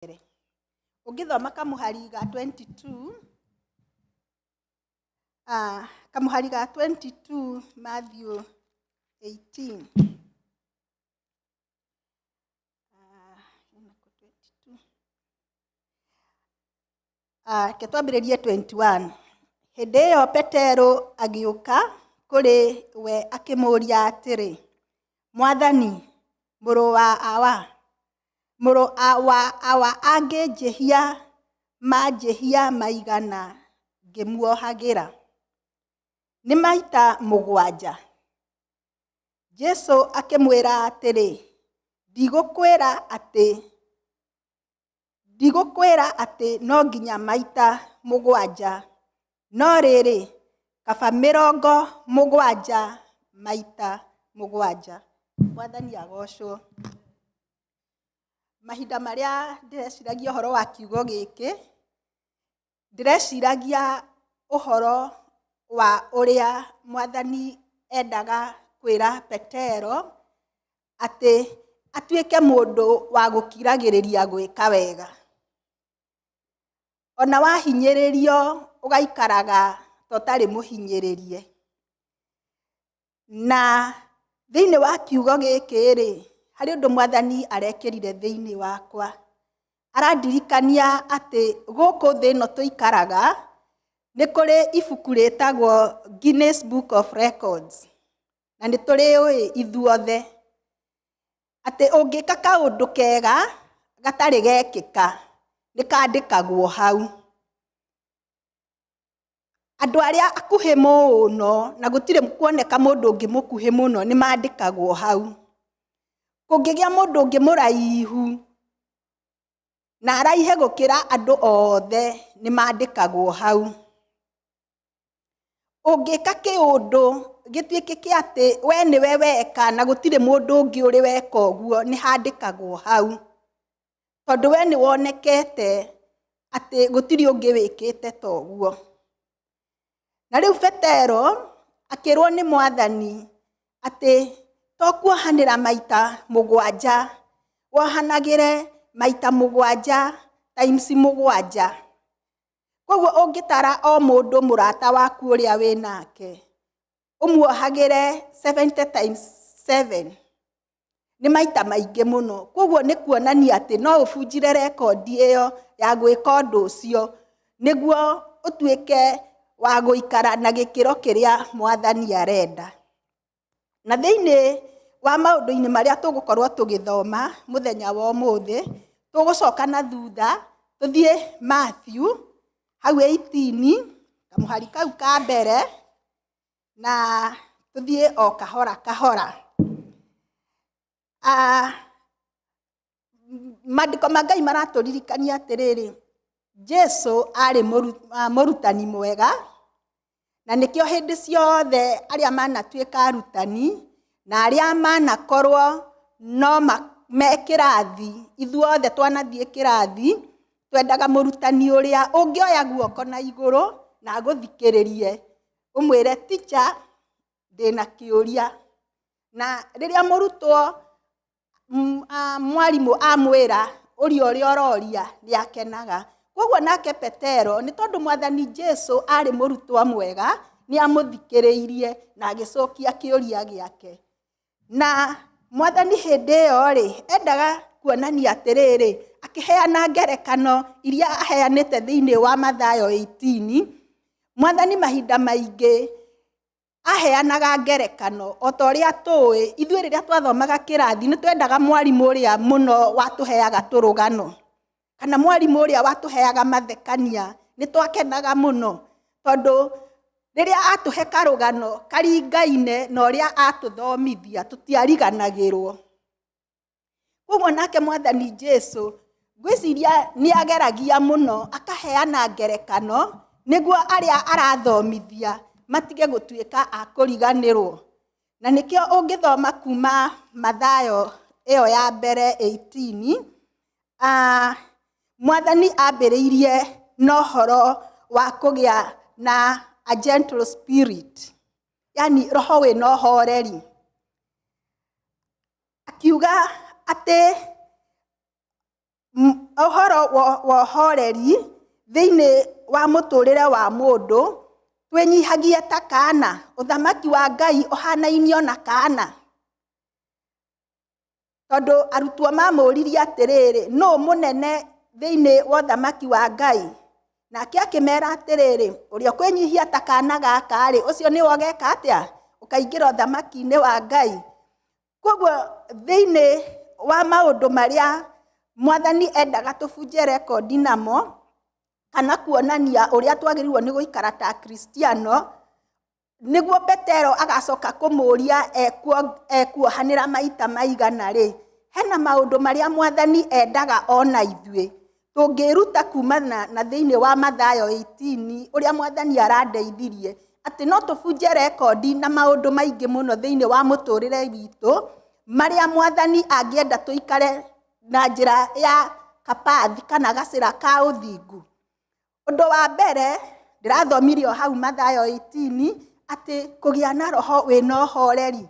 Ũngĩthoma kamũhari ga 22, kamũhari ga 22 Matthew 18. Ketwambĩrĩrie 21. Hĩndĩ ĩyo Petero agĩũka kũrĩ we akĩmũũria atĩrĩ, Mwathani, mũrũ wa awa angĩnjĩhia manjĩhia maigana ngĩmuohagĩra? Nĩ maita 7? Jesũ akĩmwĩra atĩrĩ, ndigũkwĩra atĩ no nginya maita 7, no rĩrĩ, kaba 70 maita 7. Mwathani agocwo. Mahinda marĩa ndĩreciragia ũhoro wa kiugo gĩkĩ, ndĩreciragia ũhoro wa ũrĩa Mwathani endaga kwĩra Petero atĩ atuĩke mũndũ wa gũkiragĩrĩria gwĩka wega. Ona wahinyĩrĩrio ũgaikaraga totarĩ mũhinyĩrĩrie. Na thĩinĩ wa kiugo gĩkĩ-rĩ, harĩ ũndũ Mwathani arekĩrire thĩinĩ wakwa. Arandirikania atĩ gũkũ thĩ ĩno tũikaraga, nĩ kũrĩ ibuku rĩtagwo Guinness Book of Records. Na nĩ tũrĩũĩ ithuothe. Atĩ ũngĩka kaũndũ kega gatarĩ gekĩka, nĩ kandĩkagwo hau. Andũ arĩa akuhĩ mũno, na gũtirĩ kuoneka mũndũ ũngĩ mũkuhĩ mũno, nĩ mandĩkagwo hau. Kũngĩgĩa mũndũ ũngĩ mũraihu na araihe gũkĩra andũ othe, nĩ mandĩkagwo hau. Ũngĩka kĩũndũ gĩtuĩkĩke atĩ we nĩwe weka na gũtirĩ mũndũ ũngĩ ũrĩ weka ũguo, nĩ handĩkagwo hau. Tondũ we nĩ wonekete atĩ gũtirĩ ũngĩ wĩkĩte ta ũguo. Na rĩu Petero akĩrwo nĩ Mwathani atĩ to kuohanĩra maita 7, wohanagĩre maita 7 times 7. Koguo ũngĩtara o mũndũ mũrata waku ũrĩa wĩ nake, ũmuohagĩre 70 times 7, nĩ maita maingĩ mũno. Koguo nĩ kuonania atĩ no ũbunjire rekondi ĩyo ya gwĩka ũndũ ũcio, nĩguo ũtuĩke wa gũikara na gĩkĩro kĩrĩa Mwathani arenda. Na thĩinĩ wa maũndũ-inĩ marĩa tũgũkorwo tũgĩthoma mũthenya wa ũmũthĩ, tũgũcoka na thutha tũthiĩ Matthew hau 18, kamũhari kau ka mbere, na tũthiĩ o kahora kahora. Maandĩko ma Ngai maratũririkania atĩrĩrĩ, Jesũ arĩ mũrutani mwega, na nĩkĩo hĩndĩ ciothe arĩa manatuĩka arutani na arĩa manakorwo no me kĩrathi, ithuothe twanathiĩ kĩrathi, twendaga mũrutani ũrĩa ũngĩoya guoko na igũrũ na agũthikĩrĩrie, ũmwĩre teacher, ndĩna kĩũria. Na rĩrĩa mũrutwo mwarimũ amwĩra ũrĩa ũrĩa ũroria, nĩ akenaga. Koguo nake Petero, nĩ tondũ Mwathani Jesũ arĩ mũrutwo mwega, nĩ amũthikĩrĩirie na agĩcokia kĩũria gĩake. Na Mwathani hĩndĩ ĩyo-rĩ, endaga kuonania atĩrĩrĩ, akĩheana ngerekano iria aheanĩte thĩinĩ wa Mathayo 18, Mwathani mahinda maingĩ aheanaga ngerekano, o ta ũrĩa tũĩ, ithuĩ rĩrĩa twathomaga kĩrathi nĩ twendaga mwarimũ ũrĩa mũno watũheaga tũrũgano, kana mwarimũ ũrĩa watũheaga mathekania, nĩ twakenaga mũno, tondũ rĩrĩa atũhe karũgano karingaine na ũrĩa atũthomithia, tũtiariganagĩrwo. Koguo nake Mwathani Jesũ, ngwĩciria nĩ ageragia mũno akaheana ngerekano, nĩguo arĩa arathomithia matige gũtuĩka a kũriganĩrwo. Na nĩkĩo ũngĩthoma kuma Mathayo ĩyo ya mbere 18, Mwathani ambĩrĩirie na ũhoro wa kũgĩa na a gentle spirit, yani roho wĩna ũhoreri. Akiuga atĩ Ũhoro wa ũhoreri thĩinĩ wa mũtũrĩre wa mũndũ twĩnyihagie ta kana. Ũthamaki wa Ngai ũhanainio na kana. Tondũ arutwo mamũririe atĩrĩrĩ, nũ mũnene thĩinĩ wa ũthamaki wa Ngai? Nake akĩmera atĩrĩrĩ, ũrĩa kwĩnyihia ta kana gaka rĩ, ũcio nĩwe ũgeka atĩa? Ũkaingĩra ũthamaki-inĩ wa Ngai. Koguo thĩinĩ wa maũndũ marĩa Mwathani endaga tũbunje rekondi namo, kana kuonania ũrĩa twagĩrĩirwo nĩ gũikara ta Kristiano, nĩguo Petero agacoka kũmũria ekuohanĩra maita maigana rĩ. Hena maũndũ marĩa Mwathani endaga ona ithuĩ tũngĩruta kumana na thĩinĩ wa Mathayo 18 ũrĩa Mwathani arandeithirie atĩ no tũbunje rekondi na maũndũ maingĩ mũno thĩinĩ wa mũtũrĩre witũ marĩa Mwathani angĩenda tũikare na njĩra ya kapathi kana gacĩra ka ũthingu. Ũndũ wa mbere ndĩrathomirio hau Mathayo 18 atĩ kũgĩa na roho wĩna ũhoreri.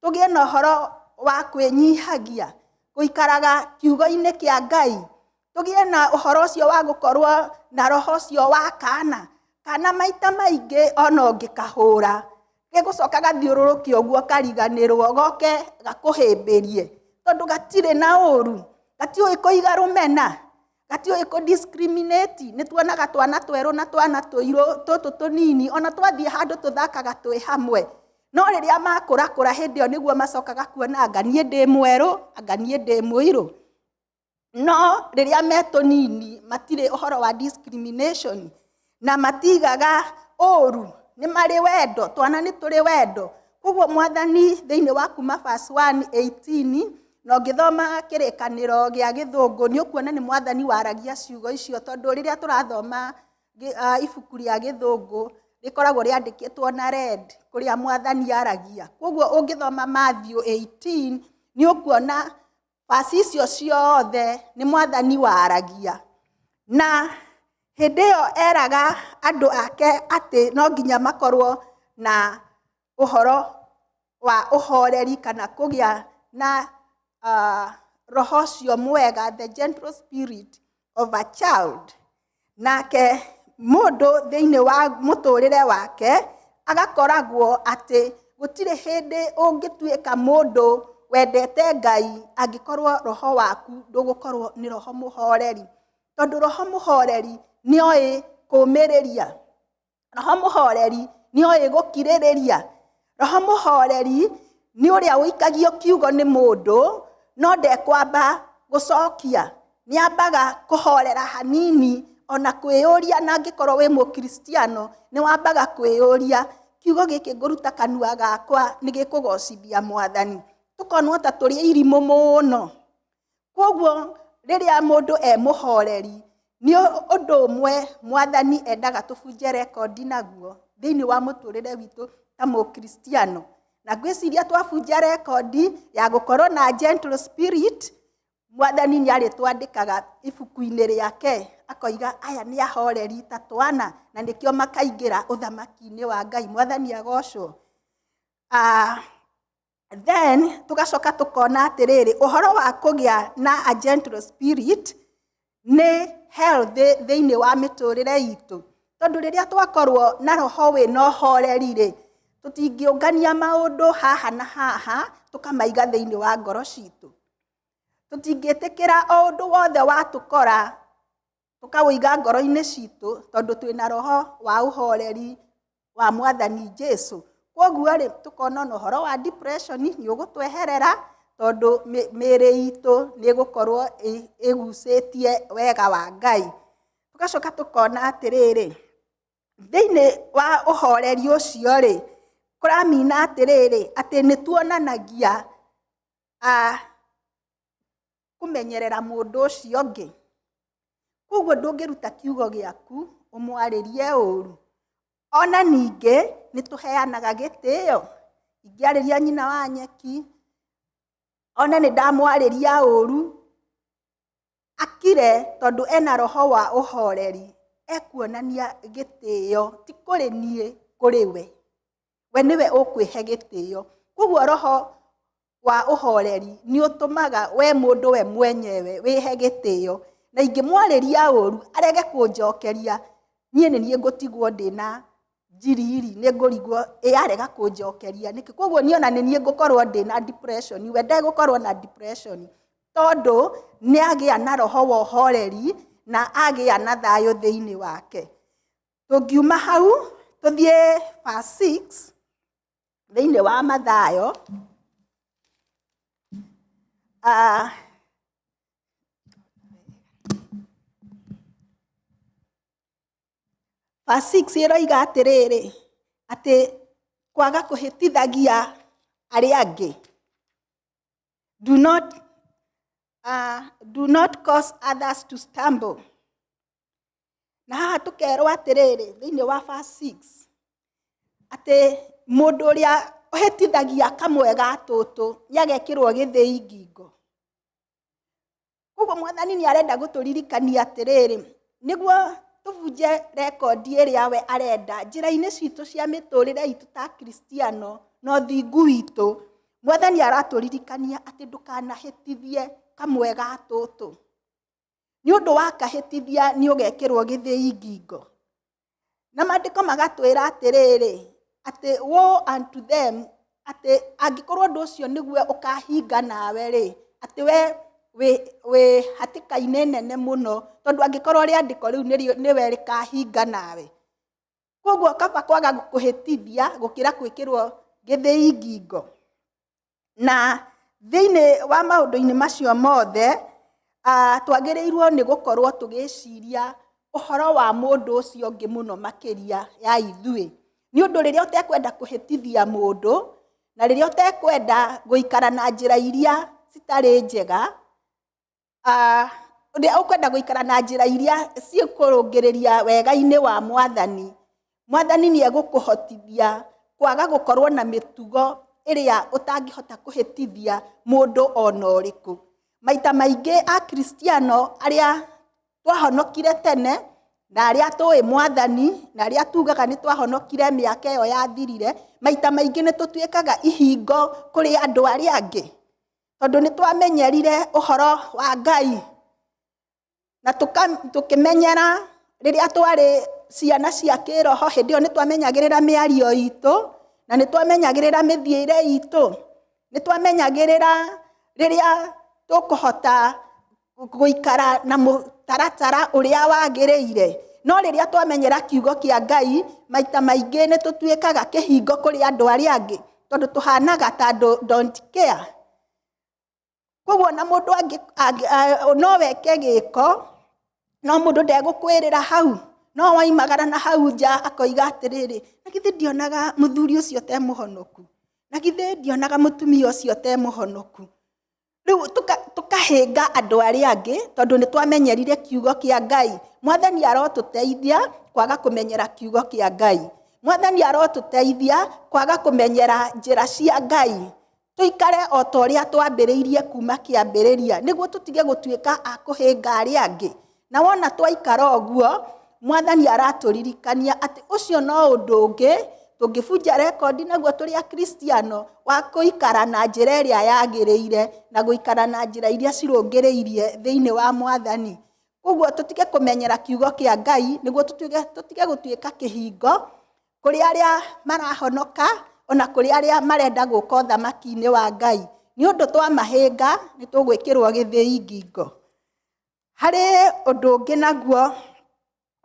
Tũgĩe na ũhoro wa kwĩnyihagia, gũikaraga kiugo-inĩ kĩa Ngai. Tũgĩe na ũhoro ũcio wa gũkorwo na roho ũcio wa kana. Kana maita maingĩ ona ũngĩkahũra gĩgũcoka gathiũrũrũke ũguo kariganĩrwo goke gakũhĩmbĩrie. Tondũ gatirĩ na ũru, gatiũĩ kũiga rũmena, gatiũĩ kũdiscriminate. Nĩtuonaga twana twerũ na twana tũirũ tũtũ tũnini, ona twathiĩ handũ tũthakaga twĩ hamwe. No rĩrĩa makũrakũra hĩndĩ ĩyo nĩguo macokaga kuona anga niĩ ndĩ mwerũ, anga niĩ ndĩ mũirũ. No rĩrĩa me tũnini matirĩ ũhoro wa discrimination na matigaga ũru, nĩ marĩ wendo, twana nĩ tũrĩ wendo. Koguo Mwathani thĩinĩ wa kuma verse 1:18 na ũngĩthoma kĩrĩkanĩro gĩa Gĩthũngũ nĩ ũkuona nĩ Mwathani waragia ciugo icio, tondũ rĩrĩa tũrathoma ibuku rĩa Gĩthũngũ rĩkoragwo rĩandĩkĩtwo na red kũrĩa Mwathani aragia. Koguo ũngĩthoma Matthew 18 nĩ ũkuona verse icio ciothe nĩ Mwathani waragia. Na hĩndĩ ĩyo eraga andũ ake atĩ no nginya makorwo na ũhoro wa ũhoreri kana kũgĩa na roho ũcio mwega, the gentle spirit of a child. Nake mũndũ thĩinĩ wa mũtũrĩre wake agakoragwo atĩ gũtirĩ hĩndĩ ũngĩtuĩka mũndũ wendete Ngai angĩkorwo roho waku ndũgũkorwo nĩ roho mũhoreri. Tondũ roho mũhoreri nĩoĩ kũũmĩrĩria, roho mũhoreri nĩoĩ gũkirĩrĩria, roho mũhoreri nĩ ũrĩa ũikagio kiugo nĩ mũndũ no ndekwamba gũcokia, nĩambaga kũhorera hanini ona kwĩyũria. Na angĩkorwo wĩ Mũkristiano nĩ wambaga kwĩyũria, kiugo gĩkĩ ngũruta kanua gakwa nĩ gĩkũgocithia Mwathani. Tũkonwo ta tũrĩ irimũ mũno. Koguo rĩrĩa mũndũ mũhoreri nĩ ũndũ ũmwe Mwathani endaga tũbunje rekondi naguo thĩinĩ wa mũtũrĩre witũ ta Mũkristiano. Na ngwĩciria twabunja rekondi ya gũkorwo na gentle spirit, Mwathani nĩ arĩtwandĩkaga ibuku-inĩ rĩake akoiga aya nĩ ahoreri ta twana, na nĩkĩo makaingĩra ũthamaki-inĩ wa Ngai. Mwathani agocwo. Then tugacoka tukona atĩrĩrĩ, ũhoro wa kũgĩa na a gentle spirit nĩ healthy thĩinĩ wa mĩtũrĩre itũ. Tondũ rĩrĩa twakorwo na roho wĩna ũhoreri rĩ, tũtingĩũngania maũndũ haha na haha tũkamaiga thĩinĩ wa ngoro citũ. Tũtingĩtĩkĩra o ũndũ wothe watũkora tũkawũiga ngoro-inĩ citũ, tondũ twĩna roho wa ũhoreri wa Mwathani Jesũ. Koguo rĩ, tũkona na ũhoro wa depression nĩ ũgũtweherera, tondũ mĩĩrĩ itũ nĩ ĩgũkorwo ĩgucĩtie wega wa Ngai. Tũgacoka tũkona atĩrĩrĩ, thĩinĩ wa ũhoreri ũcio rĩ, kũramina atĩrĩrĩ atĩ nĩ tuonanagia kũmenyerera mũndũ ũcio ũngĩ. Koguo ndũngĩruta kiugo gĩaku ũmwarĩrie ũru. Ona ningĩ nĩ tũheanaga gĩtĩo. Ingĩarĩria nyina wa nyeki, ona nĩ ndamwarĩria ũru, akire tondũ ena roho wa ũhoreri, ekuonania gĩtĩo ti kũrĩ niĩ, kũrĩ we. We nĩwe ũkwĩhe gĩtĩo. Koguo roho wa uhoreri ni utumaga we mundu we mwenyewe wihe gitio na ingimwariria uru arege kunjokeria nie nie ngutigwo ndina njiriri ni ngurigwo arega kunjokeria niki koguo ni ona nie ngukorwo ndina depression we ndegũkorwo na depression tondu ni agia na roho wa uhoreri na agia na thayo thiini wake. Tungiuma hau tuthie verse 6 thiini wa Mathayo verse 6 iroiga atiriri ati kwaga kuhitithagia aria angi, do not cause others to stumble. Na haha tukerwo atiriri thiini wa verse 6 ati mundu uria uhitithagia kamwe ga tutu niagekirwo githii ngingo. Koguo Mwathani ni arenda guturirikania atiriri niguo tuvunje rekodi iria we arenda njira-ini citu cia miturire itu ta Kristiano no thingu witu. Mwathani araturirikania ati ndukanahitithie kamwe ga tutu ni undu wa kahitithia ni ugekirwo githii ngingo. Na maandiko magatwira atiriri ati woe unto them ati angikorwo ndu ucio niguo ukahinga nawe ri ati we hatika-ini nene muno tondu angikorwo riandiko riu niwe rikahinga nawe. Koguo kaba kwaga kuhitithia gukira gwikirwo githii ngingo. Na thiini wa maundu-ini macio mothe twagirirwo ni gukorwo tugiciria uhoro wa mundu ucio ungi muno makiria ya ithui ni undu riria utekwenda kuhitithia mundu na riria utekwenda guikara na njira iria citari njega ukwenda guikara na njira iria cikurungiriria wega-ini wa Mwathani ni egukuhotithia kwaga gukorwo na mitugo iria utangihota kuhitithia mundu ona uriku. Maita maingi a Kristiano aria twahonokire tene na aria tuwi Mwathani na aria tugaga ni twahonokire miaka iyo yathirire, maita maingi ni tutuikaga ihingo kuri andu aria angi tondu ni twamenyerire uhoro wa Ngai na tukimenyera riria twari ciana cia kiroho hindi iyo ni twamenyagirira miario itu na ni twamenyagirira mithiire itu, ni twamenyagirira riria tukuhota guikara na mutaratara uria wagiriire. No riria twamenyera kiugo kia Ngai maita maingi ni tutuikaga kihingo kuri andu aria angi tondu tuhanaga ta don't care. Koguo na mundu no weke giko no mundu ndegukwirira hau no waimagara na hau nja akoiga atiriri na githi ndionaga muthuri ucio te muhonoku na githi ndionaga mutumia ucio te muhonoku. Riu tukahinga andu aria angi tondu ni twamenyerire kiugo kia Ngai. Mwathani arotuteithia kwaga kumenyera kiugo kia Ngai. Mwathani arotuteithia kwaga kumenyera njira cia Ngai. Tuikare o ta uria twambiriirie kuma kiambiriria niguo tutige gutuika a kuhinga aria angi. Na wona twaikara uguo Mwathani araturirikania ati ucio no undu ungi tungibunja rekodi naguo turi a Kristiano wa kuikara na njira iria yagiriire na guikara na njira iria cirungiriirie thiini wa Mwathani. Koguo tutige kumenyera kiugo kia Ngai niguo tutige gutuika kihingo kuri aria marahonoka ona kuri aria marenda guka thamaki-ini wa Ngai. Ni undu twamahinga ni tugwikirwo githii ngingo. Hari undu ungi naguo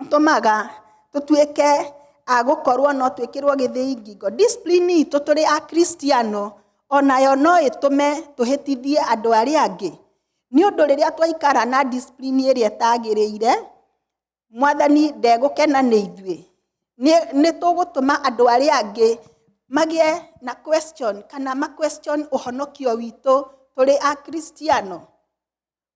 tumaga tutuike agukorwo no twikirwo githii ngingo. Discipline itu turi a Kristiano onayo no itume tuhitithie andu aria angi. Ni undu riria twaikara na discipline iria tagiriire Mwathani ndegukena ni ithui. Ni tugutuma andu aria angi magie na question kana ma question uhonokio witu turi a Kristiano.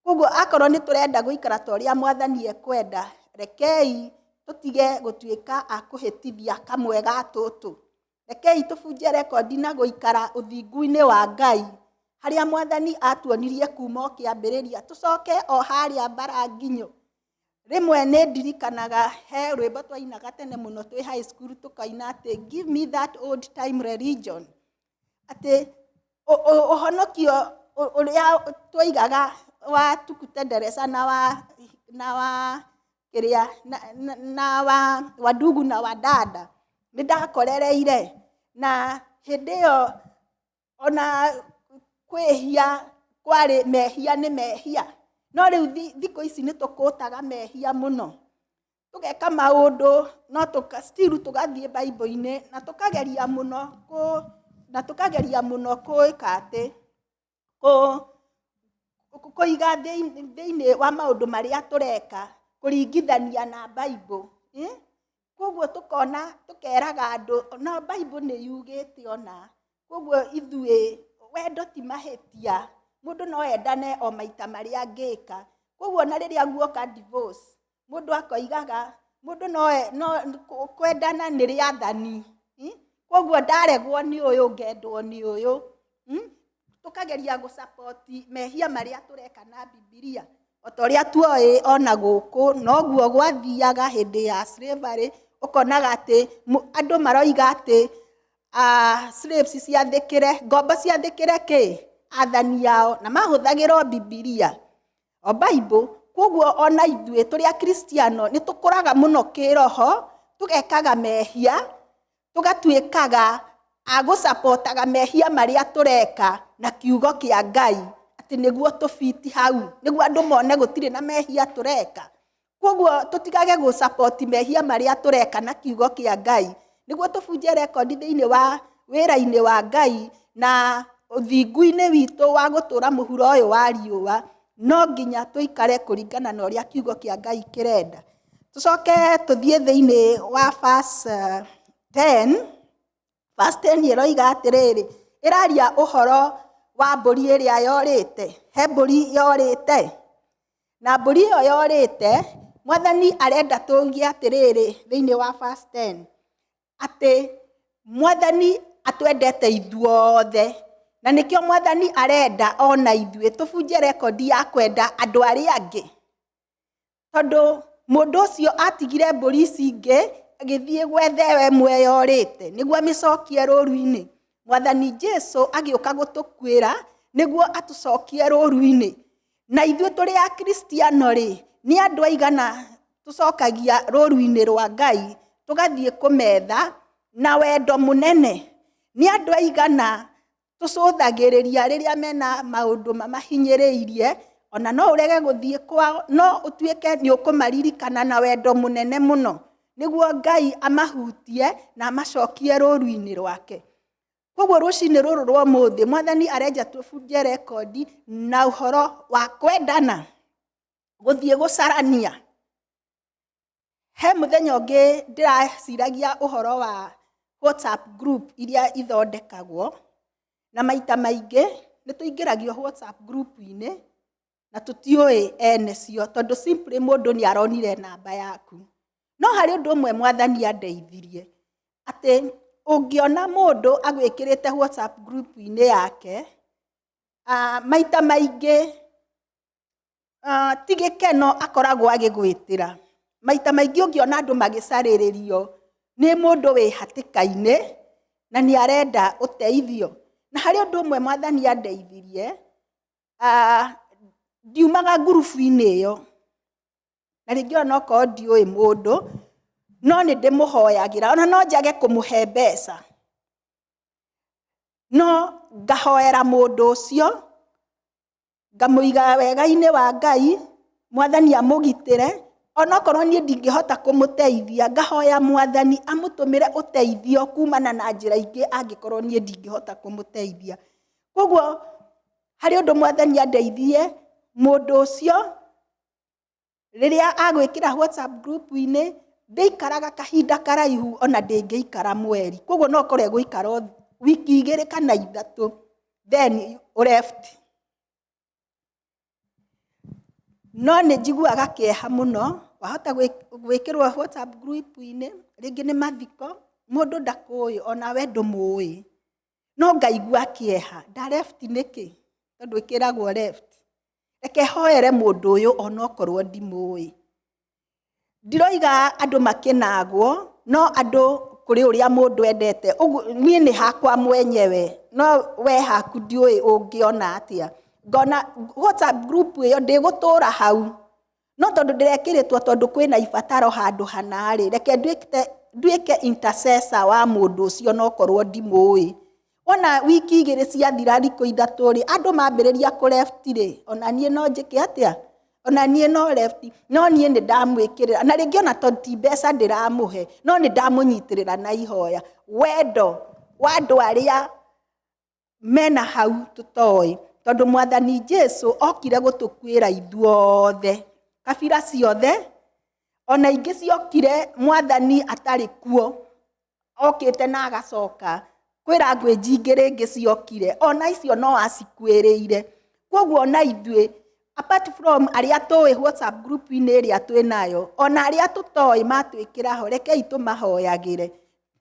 Koguo akorwo ni turenda guikara ta uria Mwathani ekwenda rekei tutige gutuika a kuhitithia kamwe ga tutu. Rekei tubunje rekodi na guikara uthingu-ini wa Ngai haria Mwathani atuonirie kuma kiambiriria. Tucoke o haria Mbaranginyo. Rimwe ni ndirikanaga he rwimbo twainaga tene muno twi high school tukaina ati give me that old time religion. Ati ũhonokio ũrĩa twoigaga wa Tukute Deresa na wa ndugu na wa dada nĩ ndakorereire, na hĩndĩ ĩyo ona kwĩhia kwarĩ mehia nĩ mehia, no rĩu thikũ ici nĩ tũkũtaga mehia mũno, tũgeka maũndũ no still tũgathiĩ Bible-inĩ na tũkageria mũno kũĩka atĩ kũiga thĩinĩ wa maũndũ marĩa tũreka kũringithania na Bible. Koguo tũkeraga andũ no Bible nĩ yugĩte ona, koguo ithuĩ wendo ti mahĩtia, mũndũ no endane o maita marĩa angĩka. Koguo na rĩrĩa guoka divorce, mũndũ akoigaga mũndũ no kwendana nĩ rĩathani. Koguo ndaregwo nĩ ũyũ ngendwo nĩ ũyũ. Tũkageria gũsapoti mehia marĩa tũreka na Bibilia, o ta ũrĩa tuoĩ ona gũkũ noguo gwathiaga hĩndĩ ya slavery, ũkonaga atĩ andũ maroiga atĩ slaves ciathĩkĩre, ngombo ciathĩkĩre kĩ? Athani ao, na mahũthagĩra Bibilia o Bible. Koguo ona ithuĩ tũrĩ Akristiano nĩ tũkũraga mũno kĩroho, tũgekaga mehia, tũgatuĩkaga agũsapotaga mehia marĩa tũreka na kiugo kĩa Ngai, atĩ nĩguo tũfiti hau, nĩguo andũ mone gũtirĩ na mehia tũreka. Koguo tũtigage gũsapoti mehia marĩa tũreka na kiugo kĩa Ngai, nĩguo tũbunje rekondi thĩinĩ wa wĩra-inĩ wa Ngai na ũthingu-inĩ witũ wa gũtũra mũhuro ũyũ wa riũa. No nginya tũikare kũringana na ũrĩa kiugo kĩa Ngai kĩrenda. Tũcoke tũthiĩ thĩinĩ wa verse 10. Verse 10 ĩroiga atĩrĩrĩ, ĩraria ũhoro wa mbũri ĩrĩa yorĩte. He mbũri yorĩte, na mbũri ĩyo yorĩte, Mwathani arenda tũuge atĩrĩrĩ thĩinĩ wa verse 10, atĩ Mwathani atwendete ithuothe, na nĩkĩo Mwathani arenda ona ithuĩ tũbunje rekondi ya kwenda andũ arĩa angĩ. Tondũ mũndũ ũcio atigire mbũri ici ingĩ agĩthiĩ gwethe we mwe yorĩte nĩguo amĩcokie rũũru-inĩ. Mwathani Jesũ agĩũka gũtũkuĩra nĩguo atũcokie rũũru-inĩ. Na ithuĩ tũrĩ Akristiano rĩ, nĩ andũ aigana tũcokagia rũũru-inĩ rwa Ngai tũgathiĩ kũmetha na wendo mũnene? Nĩ andũ aigana tũcũthagĩrĩria rĩrĩa mena maũndũ mamahinyĩrĩirie, ona no ũrege gũthiĩ kwao, no ũtuĩke nĩ ũkũmaririkana na wendo mũnene mũno, nĩguo Ngai amahutie na amacokie rũũru-inĩ rwake. Koguo rũciinĩ rũrũ rwa ũmũthĩ Mwathani arenja tũbunje rekondi na ũhoro wa kwendana, gũthiĩ gũcarania. He mũthenya ũngĩ ndĩraciragia ũhoro wa WhatsApp group iria ithondekagwo, na maita maingĩ nĩ tũingĩragio WhatsApp group-inĩ na tũtiũĩ ene cio, tondũ simply mũndũ nĩ aronire namba yaku. No harĩ ũndũ ũmwe Mwathani andeithirie, atĩ ũngĩona mũndũ agwĩkĩrĩte WhatsApp group-inĩ yake, maita maingĩ ti gĩkeno akoragwo agĩgwĩtĩra. Maita maingĩ ũngĩona andũ magĩcarĩrĩrio nĩ mũndũ wĩ hatĩka-inĩ na nĩ arenda ũteithio. Na harĩ ũndũ ũmwe Mwathani andeithirie, ndiumaga ngurubu-inĩ ĩyo, na rĩngĩ ona okorwo ndiũĩ mũndũ, no nĩ ndĩmũhoyagĩra, ona no njage kũmũhe mbeca, no ngahoera mũndũ ũcio, ngamũiga wega-inĩ wa Ngai, Mwathani amũgitĩre. Ona okorwo niĩ ndingĩhota kũmũteithia, ngahoya Mwathani amũtũmĩre ũteithio kumana na njĩra ingĩ angĩkorwo niĩ ndingĩhota kũmũteithia. Koguo harĩ ũndũ Mwathani andeithie, mũndũ ũcio rĩrĩa agwĩkĩra WhatsApp group-inĩ ndĩikaraga kahinda karaihu, ona ndĩngĩikara mweri. Koguo no ũkorwo egũikara wiki 2 kana 3 then left. No nĩ njiguaga kĩeha mũno, wahota gwĩkĩrwo WhatsApp group-inĩ, rĩngĩ nĩ mathiko, mũndũ ndakũĩ, ona we ndũmũĩ, no ngaigua kĩeha. Nda left nĩkĩ? Tondũ ĩkĩragwo left. Reke hoere mũndũ ũyũ ona okorwo ndimũĩ. Ndiroiga andũ makĩnagwo, no andũ kuri uria mundu endete nie ni hakwa mwenyewe no we haku ndiui ungiona atia ngona WhatsApp group iyo ndigutura hau no tondu ndirekiritwo tondu kwina ibataro handu hanari reke nduike intercessor wa mundu ucio no korwo ndimui ona wiki igiri ciathira thikũ ithatũ ri andu mambiriria ku left ri ona nie no njike atia ona nie no left no nie ni ndamwikirira na ringi ona tondu ti mbeca ndiramuhe no ni ndamunyitirira na ihoya wendo wa andu aria mena hau tutoi tondu mwathani Jesu okire gutukwira ithuothe kabira ciothe ona ingi ciokire mwathani atari kuo okite na agacoka kwira ngwe jingiri ingi ciokire ona icio no acikwiriire koguo na ithue apart from aria toi WhatsApp group ine iria twinayo ona aria tutoi matwikira ho rekei tumahoyagire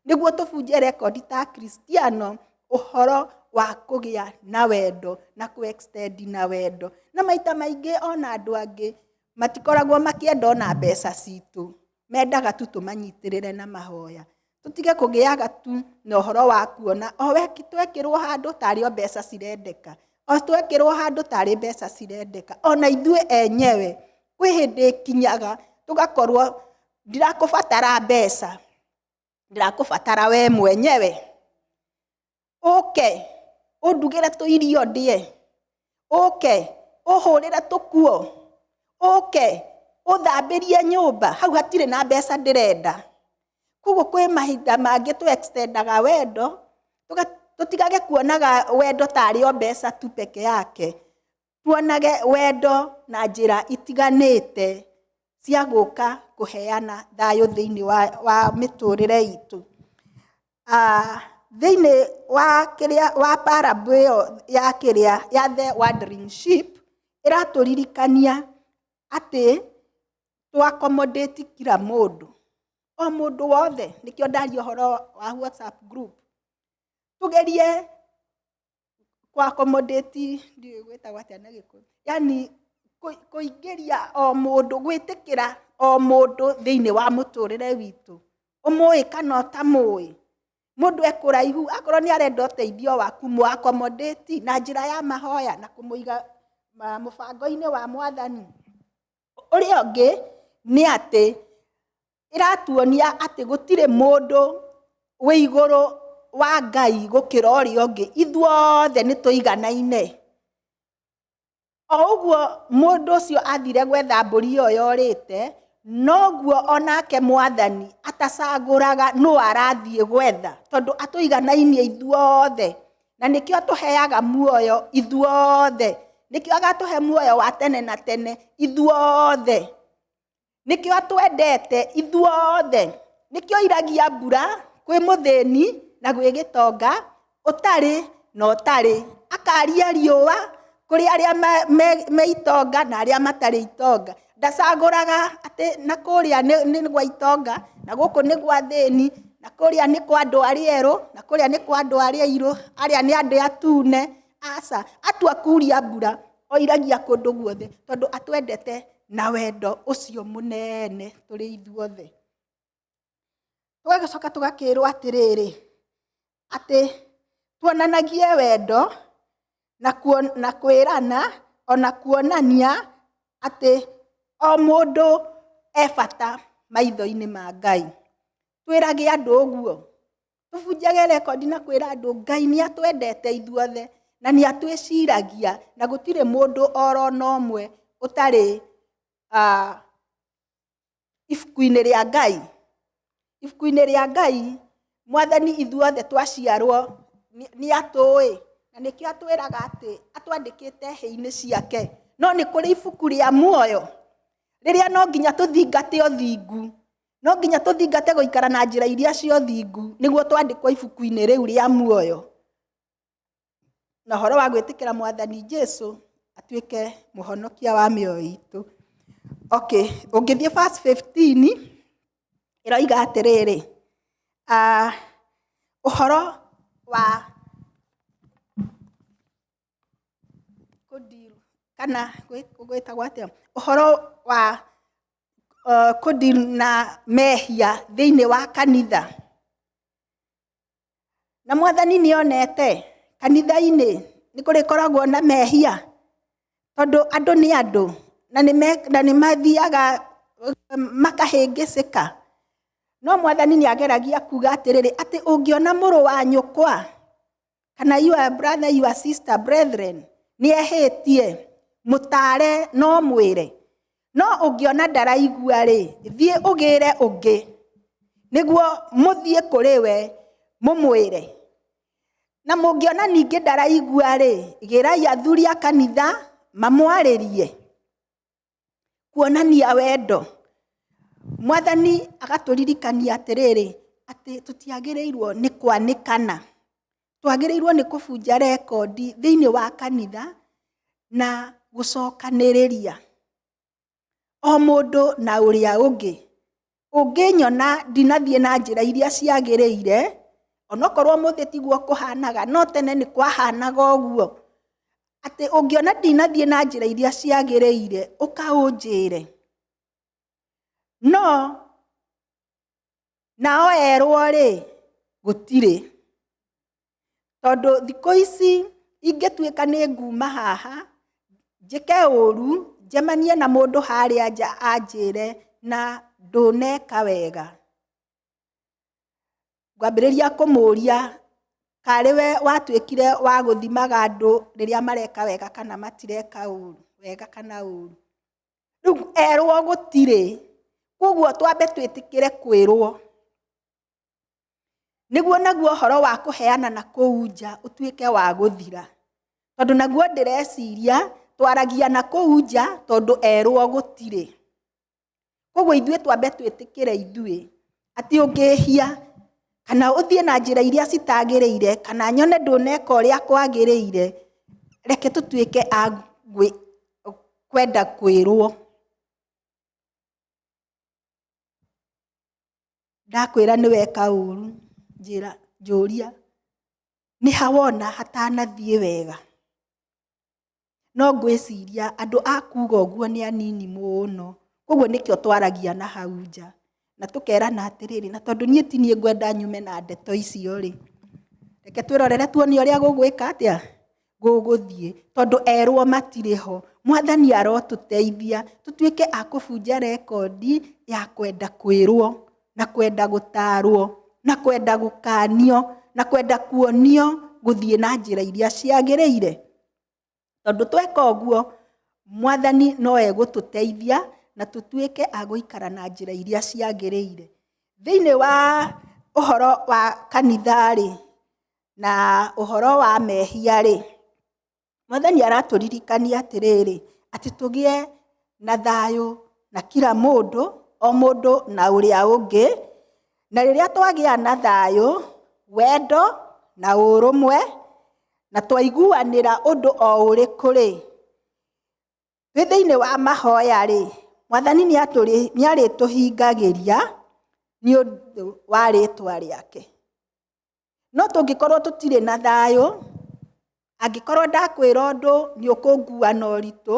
niguo tubunje record ta Kristiano uhoro wa kugia na wendo na ku extend na wendo na maita maingi ona andu angi matikoragwo makienda ona mbeca citu mendaga tu tumanyitirire na mahoya tutige kugiaga tu na uhoro wa kuona o we twekirwo handu tari o mbeca cirendeka o twekirwo handu tari mbeca cirendeka ona ithue enyewe kwi hindi kinyaga tugakorwo ndirakubatara mbeca ndirakubatara we mwenyewe undugire tu irio ndie uhurire tukuo uthambirie nyumba hau hatire na mbeca ndirenda koguo kwi mahinda mangi tu extendaga wendo tutigage kuonaga wendo tari o mbeca tu peke yake tuonage wendo na njira itiganite cia guka kuheana thayo thiini wa miturire itu thiini wa parable ya the wandering sheep iraturirikania ati tu accommodate kila mundu o mundu wothe nikio ndario horo wa WhatsApp group tugerie ku accommodate ndio gwetagwa atia na gikuyu yani kuingiria o mundu gwitikira o mundu thiini wa muturire witu umui kana utamui mundu ekuraihu akorwo ni arenda uteithio waku mu accommodate na njira ya mahoya na kumuiga mubango-ini wa mwathani uria ungi ni ati iratuonia ati gutire mundu wi iguru wa Ngai gukira uria ungi ithuothe ni tuiganaine o uguo mundu ucio athire gwetha mburi iyo yorite noguo onake mwathani atacaguraga no arathie gwetha tondu atuiganainie ithuothe na nikio atuheaga muoyo ithuothe nikio agatuhe muoyo wa tene na tene ithuothe nikio atwendete ithuothe nikio iragia mbura kwi muthini na gwi gitonga utari no tari akaria riua kuri aria me itonga na aria matari itonga ndacaguraga ati na kuria ni gwa itonga na guku ni gwa thini na kuria ni kwa andu aria eru na kuria ni kwa andu aria iru aria ni andu atune aca atua kuria mbura oiragia kundu guothe tondu atwendete na wendo ucio munene turi ithuothe tugacoka tugakirwo atiriri ati tuonanagie wendo na kwirana ona kuonania ati o mundu ebata maitho-ini ma Ngai twirage andu uguo tubunjage record na kwira andu Ngai ni atwendete ithuothe na ni atwiciragia na gutire mundu oro nomwe utari ifuku-ini ria Ngai ifuku-ini ria Ngai mwathani ithuothe twaciarwo ni atui na nikio atwiraga ati atwandikite hii-ini ciake no ni kuri ifuku ria muoyo riria no nginya tuthingate othingu no nginya tuthingate guikara na njira iria cio thingu niguo twandikwo ifuku-ini riu ria muoyo na horo wa gwitikira mwathani Jesu atuike muhonokia wa mioyo itu ungithie verse 15 iroiga atiriri uhoro wa kudiru kana gwitagwo atia uhoro wa kudiru na mehia thiini wa kanitha Na Mwathani nĩonete kanitha-inĩ nĩ kũrĩkoragwo na mehia, tondũ andũ nĩ andũ na nĩ mathiaga makahĩngĩcĩka. No Mwathani nĩageragia kuga atĩrĩrĩ, atĩ ũngĩona mũrũ wa nyũkwa kana your brother, your sister, brethren nĩehĩtie, mũtare no mwĩre. No ũngĩona ndaraigua-rĩ, thiĩ ũgĩre ũngĩ, nĩguo mũthiĩ kũrĩ we mũmwĩre. Na mũngĩona ningĩ ndaraigua-rĩ, gĩrai athuri a kanitha mamwarĩrie, kuonania wendo. Mwathani agatũririkania atĩrĩrĩ, atĩ tũtiagĩrĩirwo nĩ kwanĩkana, twagĩrĩirwo nĩ kũbunja rekondi thĩinĩ wa kanitha na gũcokanĩrĩria o mũndũ na ũrĩa ũngĩ. Ũngĩnyona ndinathiĩ na njĩra iria ciagĩrĩire, onokorwo mũthĩ tiguo kũhanaga, no tene nĩ kwahanaga ũguo, atĩ ũngĩona ndinathiĩ na njĩra iria ciagĩrĩire, ũkaũnjĩre. No nao erwo-rĩ, gũtirĩ. Tondũ thikũ ici ingĩtuĩka nĩ nguma haha, njĩke ũru, njemanie na mũndũ harĩa nja anjĩre na ndũneka wega, ngwambĩrĩria kũmũria karĩ we watuĩkire wa gũthimaga andũ rĩrĩa mareka wega kana matireka ũru, wega kana ũru. Rĩu erwo gũtirĩ, koguo twambe twĩtĩkĩre kwĩrwo, nĩguo naguo ũhoro wa kũheana na kũu nja ũtuĩke wa gũthira. Tondũ naguo ndĩreciria twaragia na kũu nja tondũ erwo gũtirĩ. Koguo ithuĩ twambe twĩtĩkĩre ithuĩ, atĩ ũngĩhia kana ũthiĩ na njĩra iria citagĩrĩire, kana nyone ndũneka ũrĩa kwagĩrĩire, reke tũtuĩke a kwenda kwĩrwo. Ndakwĩra nĩ weka ũru, njũria, nĩ ha wona hatanathiĩ wega? No ngwĩciria andũ a kuga ũguo nĩ anini mũno, koguo nĩkĩo twaragia na hau nja na tũkerana atĩrĩrĩ, na tondũ niĩ ti niĩ ngwenda nyume na ndeto icio-rĩ, reke twĩrorere tuone ũrĩa gũgwĩka atĩa, gũgũthiĩ, tondũ erwo matirĩ ho. Mwathani arotũteithia tũtuĩke a kũbunja rekondi ya kwenda kwĩrwo na kwenda gũtarwo na kwenda gũkanio na kwenda kuonio gũthiĩ na njĩra iria ciagĩrĩire. Tondũ tweka ũguo, Mwathani no egũtũteithia na tũtuĩke a gũikara na njĩra iria ciagĩrĩire. Thĩinĩ wa ũhoro wa kanitha-rĩ na ũhoro wa mehia-rĩ, Mwathani aratũririkania atĩrĩrĩ, atĩ tũgĩe na thayũ na kila mũndũ, o mũndũ na ũrĩa ũngĩ, na rĩrĩa twagĩa na thayũ, wendo na ũrũmwe, na twaiguanĩra ũndũ o ũrĩkũ-rĩ, twĩ thĩinĩ wa mahoya-rĩ, Mwathani nĩarĩtũhingagĩria nĩ ũndũ wa rĩtwa rĩake. No tũngĩkorwo tũtirĩ na thayũ, angĩkorwo ndakwĩra ũndũ nĩ ũkũngua na ũritũ,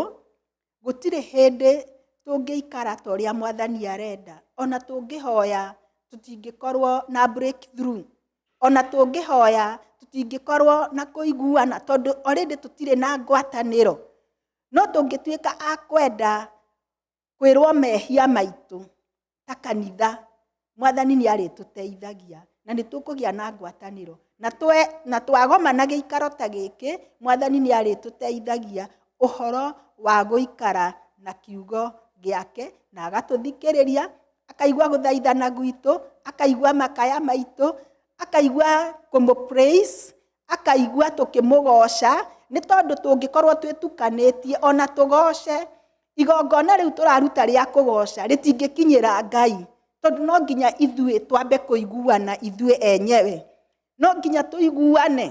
gũtirĩ hĩndĩ tũngĩikara ta ũrĩa Mwathani arenda. Ona tũngĩhoya tũtingĩkorwo na breakthrough, ona tũngĩhoya tũtingĩkorwo na kũiguana, tondũ already tũtirĩ na ngwatanĩro. No tũngĩtuĩka a kwenda kwĩrwo mehia maitũ ta kanitha, Mwathani nĩarĩtũteithagia na nĩtũkũgĩa na ngwatanĩro. Na twagomana gĩikaro ta gĩkĩ, Mwathani nĩarĩtũteithagia ũhoro wa gũikara na kiugo gĩake, na agatũthikĩrĩria, akaigua gũthaithana gwitũ, akaigua makaya maitũ, akaigua kũmũ-praise, akaigua tũkĩmũgoca, nĩ tondũ tũngĩkorwo twĩtukanĩtie ona tũgoce, igongona rĩu tũraruta rĩa kũgoca rĩtingĩkinyĩra Ngai, tondũ no nginya ithuĩ twambe kũiguana ithuĩ enyewe. No nginya tũiguane.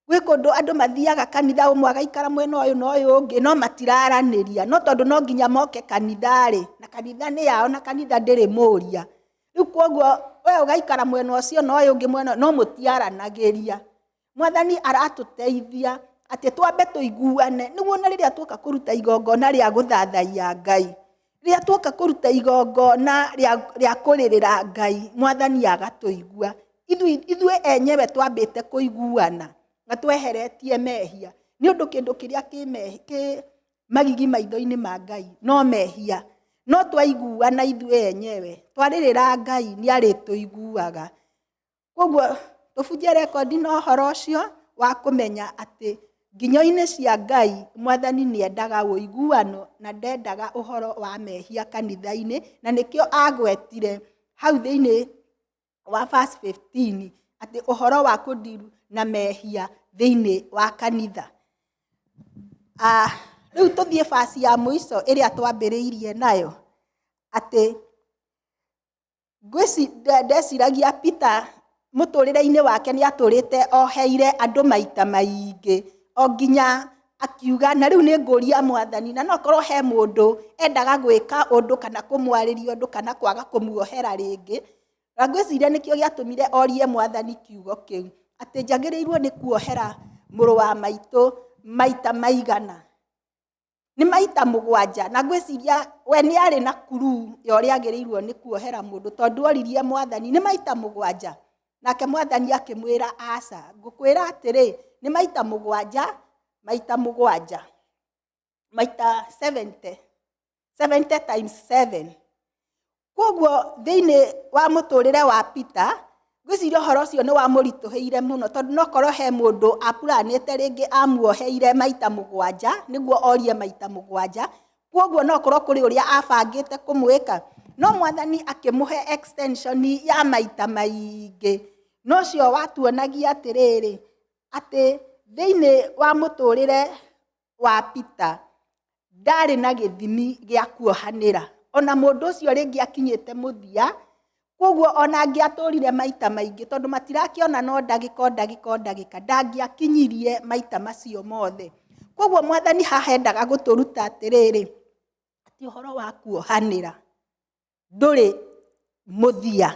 Gwĩ kũndũ andũ mathiaga kanitha ũmwe agaikara mwena ũyũ na ũyũ ũngĩ, no matiraranĩria, no tondũ no nginya moke kanitha-rĩ, na kanitha nĩ yao na kanitha ndĩrĩ mũria. Rĩu koguo we ũgaikara mwena ũcio na ũyũ ũngĩ mwena, no mũtiaranagĩria. Mwathani aratũteithia atĩ twambe tũiguane, nĩguo na rĩrĩa tuoka kũruta igongona rĩa gũthathaiya Ngai, rĩrĩa tuoka kũruta igongona rĩa kũrĩrĩra Ngai, Mwathani agatũigua. ithuĩ enyewe twambĩte kũiguana na tweheretie mehia nĩ ũndũ kĩndũ kĩrĩa kĩ magigi maitho-inĩ ma Ngai no mehia, no twaiguana ithuĩ enyewe twarĩrĩra Ngai nĩ arĩtũiguaga. Koguo tũbunjie rekondi na ũhoro ũcio wa kũmenya atĩ nginyo-inĩ cia Ngai Mwathani nĩ endaga ũiguano na ndendaga ũhoro wa mehia kanitha-inĩ, na nĩkĩo agwetire hau thĩinĩ wa verse 15 atĩ ũhoro wa kũndiru na mehia thĩinĩ wa kanitha. Rĩu tũthiĩ verse ya mũico ĩrĩa twambĩrĩirie nayo atĩ ndeciragia Peter mũtũrĩre-inĩ wake nĩ atũrĩte oheire andũ maita maingĩ o nginya akiuga na rĩu nĩ ngũria Mwathani, na no korwo he mũndũ endaga gwĩka ũndũ kana kũmwarĩria ũndũ kana kwaga kũmuohera rĩngĩ, na ngwĩciria nĩkĩo gĩatũmire orie Mwathani kiugo kĩu atĩ njagĩrĩirwo nĩ kuohera mũrũ wa maitũ maita maigana. Nĩ maita 7, na ngwĩciria we nĩ arĩ na kuruu ya ũrĩa agĩrĩirwo nĩ kuohera mũndũ tondũ oririe Mwathani nĩ maita 7, nake Mwathani akĩmwĩra aca, ngũkwĩra atĩrĩ nĩ maita 7, maita 7, maita 70 times 7. Koguo thĩinĩ wa mũtũrĩre wa Peter ngwĩciria ũhoro ũcio nĩ wamũritũhĩire mũno tondũ no korwo he mũndũ apuranĩte rĩngĩ amuoheire maita 7 nĩguo orie maita 7, koguo no korwo kũrĩ ũrĩa abangĩte kũmwĩka, no Mwathani akĩmũhe extension ya maita maingĩ. No cio watuonagia atĩrĩrĩ atĩ thĩinĩ wa mũtũrĩre wa Peter ndarĩ na gĩthimi gĩa kuohanĩra, ona mũndũ ũcio rĩngĩ akinyĩte mũthia, koguo ona angĩatũrire maita maingĩ tondũ matirakĩona no ndagĩka ndangĩakinyirie maita macio mothe. Koguo Mwathani haha endaga gũtũruta atĩrĩrĩ atĩ ũhoro wa kuohanĩra ndũrĩ mũthia,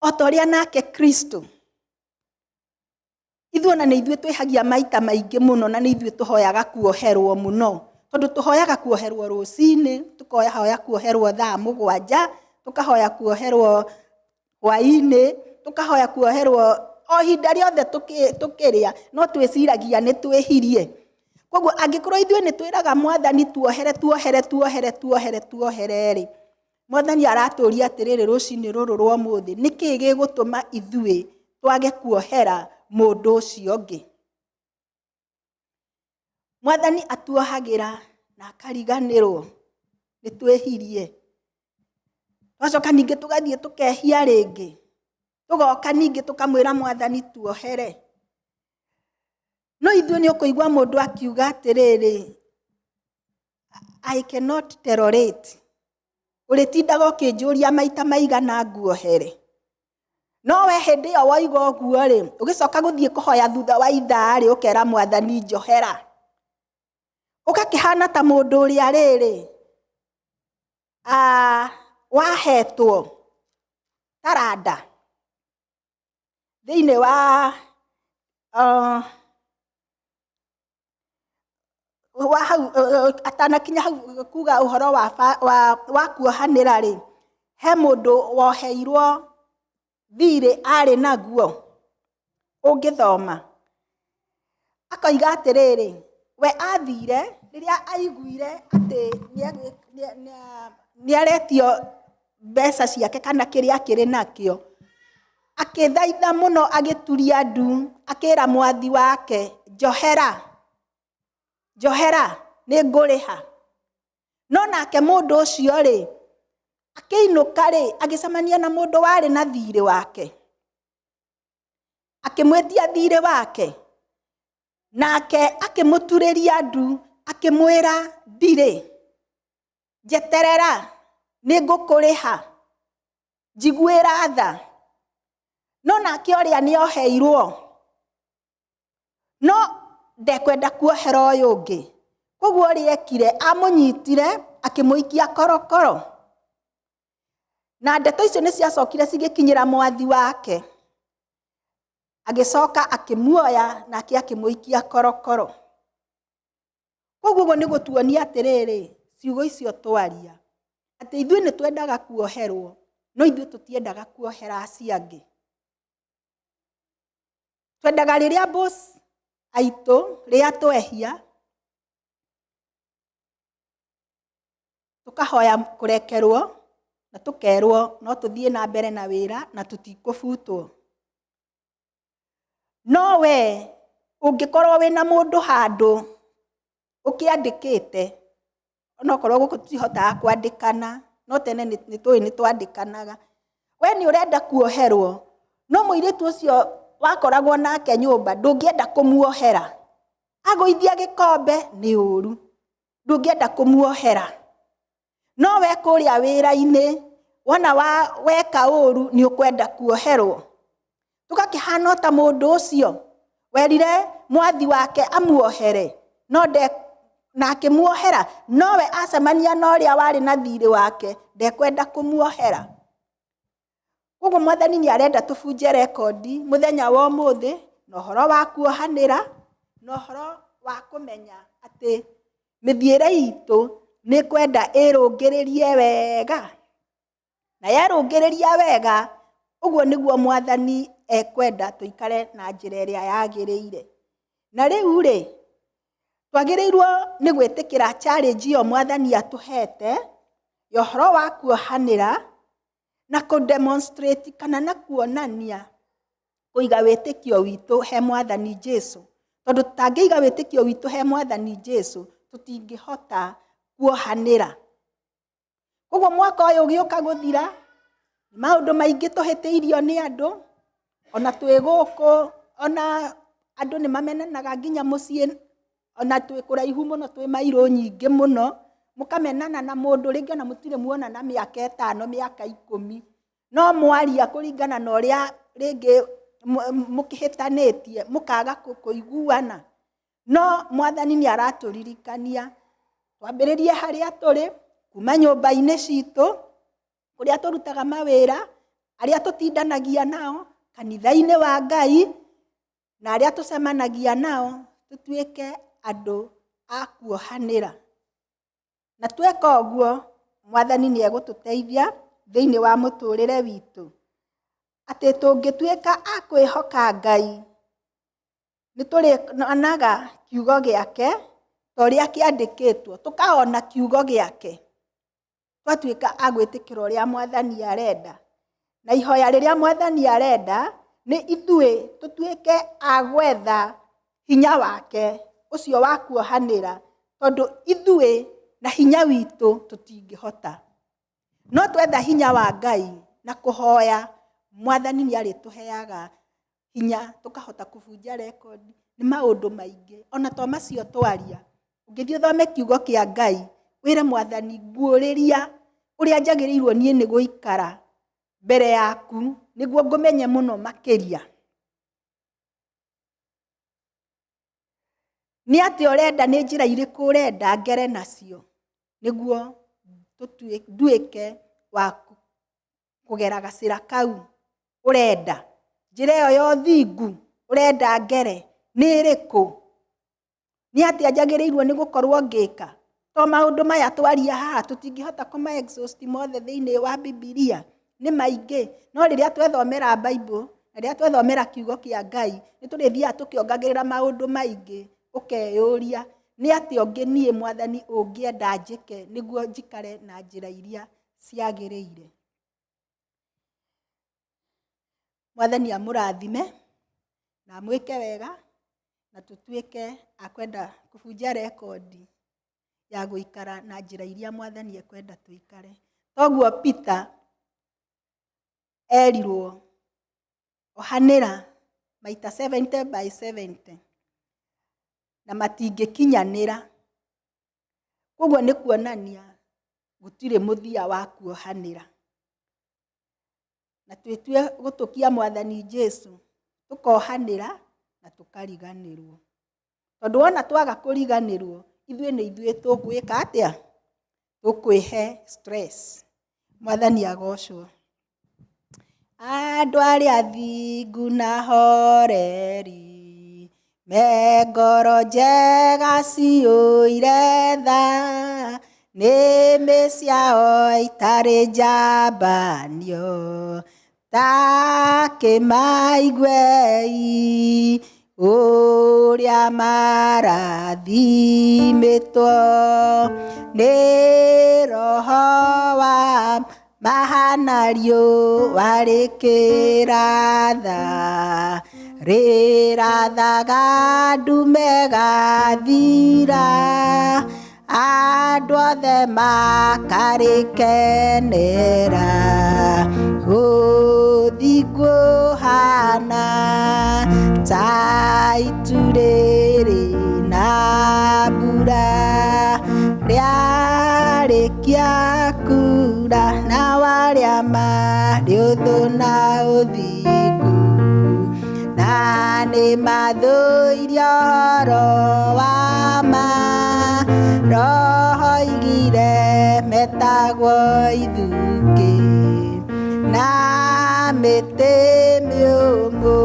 o ta ũrĩa nake Kristo ithuĩ ona nĩ ithuĩ twĩhagia maita maingĩ mũno na nĩ ithuĩ tũhoyaga kuoherwo mũno, tondũ tũhoyaga kuoherwo rũcinĩ, tũkahoya kuoherwo thaa 7, tũkahoya kuoherwo hwaĩ-inĩ, tũkahoya kuoherwo o ihinda rĩothe tũkĩrĩa, no twĩciragia nĩ twĩhirie. Koguo angĩkorwo ithuĩ nĩ twĩraga Mwathani tuohere-rĩ, Mwathani aratũria atĩrĩrĩ rũcinĩ rũrũ rwa ũmũthĩ, nĩkĩĩ gĩgũtũma ithuĩ twage kuohera mũndũ ũcio ũngĩ? Mwathani atuohagĩra na akariganĩrwo nĩ twĩhirie, twacoka ningĩ tũgathiĩ tũkehia rĩngĩ, tũgoka ningĩ tũkamwĩra Mwathani tuohere. No ithuĩ nĩ ũkũigua mũndũ akiuga atĩrĩrĩ, I cannot tolerate, ũrĩtindaga ũkĩnjũria maita maigana nguohere. No we hĩndĩ ĩyo waiga ũguo-rĩ, ũgĩcoka gũthiĩ kũhoya thutha wa ithaa-rĩ, ũkera Mwathani njohera, ũgakĩhana ta mũndũ ũrĩa rĩrĩ wahetwo taranda thĩinĩ wa hau atanakinya hau kuga ũhoro wa kuohanĩra-rĩ, he mũndũ woheirwo thirĩ arĩ naguo ũngĩthoma, akoiga atĩrĩrĩ we athire rĩrĩa aiguire atĩ nĩ aretio mbeca ciake kana kĩrĩa kĩrĩ nakĩo, akĩthaitha mũno agĩturia ndu, akĩra mwathi wake njohera nĩ ngũrĩha. No nake mũndũ ũcio-rĩ akĩinũka-rĩ, agĩcemania na mũndũ warĩ na thirĩ wake, akĩmwĩtia thirĩ wake, nake akĩmũturĩria ndu, akĩmwĩra ndirĩ, njeterera nĩ ngũkũrĩha, njiguĩra tha. No nake ũrĩa nĩ oheirwo, no ndekwenda kuohera ũyũ ũngĩ, koguo ũrĩa ekire amũnyitire akĩmũikia korokoro, na ndeto icio nĩ ciacokire cigĩkinyĩra mwathi wake, agĩcoka akĩmuoya nake akĩmũikia korokoro. Koguo nĩ gũtuonia atĩrĩrĩ ciugo icio twaria atĩ ithuĩ nĩ twendaga kuoherwo, no ithuĩ tũtiendaga kuohera acio angĩ. Twendaga rĩrĩa boss aitũ rĩrĩa twehia tukahoya kũrekerwo na tukerwo no tũthiĩ na mbere na wĩra na tũtikũbutwo. No we ũngĩkorwo wĩna mũndũ handũ ũkĩandĩkĩte, onokorwo gũkũ tũtihotaga kwandĩkana, no tene nĩtũĩ nĩtwandĩkanaga, we nĩ ũrenda kuoherwo, no mũirĩtu ũcio wakoragwo nake nyũmba ndũngĩenda kũmuohera, agũithia gĩkombe nĩ ũru, ndũngĩenda kũmuohera. No we kũrĩa wĩra-inĩ wona weka ũru nĩ ũkwenda kuoherwo. Tũgakĩhana ta mũndũ ũcio werire mwathi wake amuohere, no na akĩmuohera, no we acemania na ũrĩa warĩ na thirĩ wake ndekwenda kũmuohera. Ũguo Mwathani nĩ arenda tũbunje rekondi mũthenya wa ũmũthĩ na ũhoro wa kuohanĩra na ũhoro wa kũmenya atĩ mĩthiĩre itũ nĩ kwenda ĩrũngĩrĩrie wega, na yerũngĩrĩria wega ũguo nĩguo Mwathani ekwenda tũikare na njĩra ĩrĩa yagĩrĩire. Na rĩu rĩ, twagĩrĩirwo nĩ gwĩtĩkĩra challenge ĩyo Mwathani atũhete ya ũhoro wa kuohanĩra na kũdemonstrate kana na kuonania kũiga wĩtĩkio witũ he Mwathani Jesũ. Tondũ tũtangĩiga wĩtĩkio witũ he Mwathani Jesũ tũtingĩhota kuohanĩra. Ũguo mwaka ũyũ ũgĩũka gũthira, maũndũ maingĩ tũhĩtĩirio nĩ andũ, ona twĩ gũkũ, ona andũ nĩ mamenanaga nginya mũciĩ, ona twĩ kũraihu mũno, twĩ mairũ nyingĩ mũno, mũkamenana na mũndũ rĩngĩ ona mũtirĩ muonana mĩaka 5 mĩaka 10, no mwaria kũringana na ũrĩa rĩngĩ mũkĩhĩtanĩtie mũkaga kũiguana. No Mwathani nĩ aratũririkania twambĩrĩrie harĩa tũrĩ, kuma nyũmba-inĩ citũ kũrĩa tũrutaga mawĩra, arĩa tũtindanagia nao kanitha-inĩ wa Ngai, na arĩa tũcemanagia nao tũtuĩke andũ a kuohanĩra. Na tweka ũguo Mwathani nĩ egũtũteithia thĩinĩ wa mũtũrĩre witũ, atĩ tũngĩtuĩka a kwĩhoka Ngai nĩ tũrĩonaga kiugo gĩake ta ũrĩa kĩandĩkĩtwo, tũkaona kiugo gĩake twatuĩka a gwĩtĩkĩra ũrĩa Mwathani arenda. Na ihoya rĩrĩa Mwathani arenda nĩ ithuĩ tũtuĩke a gwetha hinya wake ũcio wa kuohanĩra, tondũ ithuĩ na hinya witũ tũtingĩhota. No twetha hinya wa Ngai na kũhoya, Mwathani nĩ arĩtũheaga hinya tũkahota kũbunja rekondi. Nĩ maũndũ maingĩ, ona to macio twaria, ũngĩthiĩ ũthome kiugo kĩa Ngai wĩre Mwathani nguũrĩria ũrĩa njagĩrĩirwo niĩ nĩ gũikara mbere yaku nĩguo ngũmenye mũno makĩria. Nĩ atĩ ũrenda nĩ njĩra irĩkũ ũrenda ngere nacio nĩguo nduĩke wa kũgera gacĩra kau ũrenda. Njĩra ĩyo ya ũthingu ũrenda ngere nĩ ĩrĩkũ? Nĩ atĩ njagĩrĩirwo nĩ gũkorwo ngĩka? To maũndũ maya twaria haha tũtingĩhota kũma exhaust mothe thĩinĩ wa Bibilia, nĩ maingĩ. No rĩrĩa twethomera Bible na rĩrĩa twethomera kiugo kĩa Ngai nĩ tũrĩthiaga tũkĩongagĩrĩra maũndũ maingĩ, ũkeyũria nĩ atĩ ũngĩ niĩ Mwathani ũngĩenda njĩke nĩguo njikare na njĩra iria ciagĩrĩire. Mwathani amũrathime na amwĩke wega na tũtuĩke akwenda kũbunja rekondi ya gũikara na njĩra iria Mwathani ekwenda tũikare. Toguo Peter erirwo ohanĩra maita 70/70 na matingĩkinyanĩra. Koguo nĩ kuonania gũtirĩ mũthia wa kuohanĩra. Na twĩtue gũtũkia Mwathani Jesũ tũkohanĩra na tũkariganĩrwo. Tondũ wona twaga kũriganĩrwo, ithuĩ nĩ ithuĩ tũgwĩka atĩa? Tũkwĩhe stress. Mwathani agocwo. Andũ arĩa athingu na horeri, me ngoro njega ciũire tha, nĩmĩ ciao itarĩ njambanio ta kĩmaiguei ũrĩa marathimĩtwo nĩ Roho wa mahana riũa rĩkĩratha rĩrathaga ndume gathira andũ othe makarĩkenera gũthingu hana ta itu rĩrĩ na mbura rĩarĩkia kura na warĩa marĩ ũthũ na ũthingu na nĩ mathũire ũhoro wa ma Roho igire metagwo ithukĩ na mĩtĩ mĩũmũ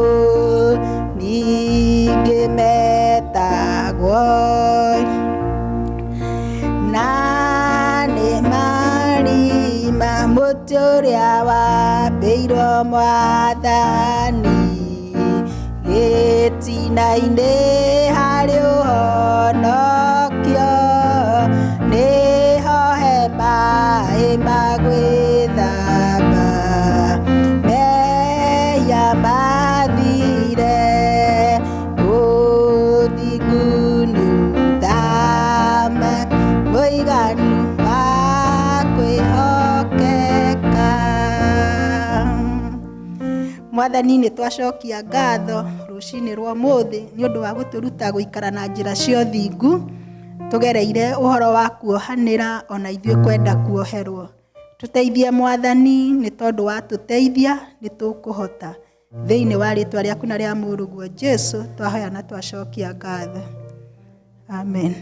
ningĩ metagwo na nĩ marima mũtĩ ũrĩa wambĩirwo Mwathani gĩtina-inĩ harĩ ũhonokio nĩho he maĩ ma gwĩthamba mehia mathire ũthingu nĩ ũthama mũiganu wa kwĩhokeka. Mwathani nĩ twacokia ngatho rũcinĩ rwa ũmũthĩ nĩ ũndũ wa gũtũruta gũikara na njĩra cia ũthingu tũgereire ũhoro wa kuohanĩra ona ithuĩ kwenda kuoherwo. Tũteithie Mwathani nĩ tondũ wa tũteithia nĩ tũkũhota. Thĩinĩ wa rĩtwa rĩaku na rĩa mũrũguo Jesũ twahoya na twacokia ngatho. Amen.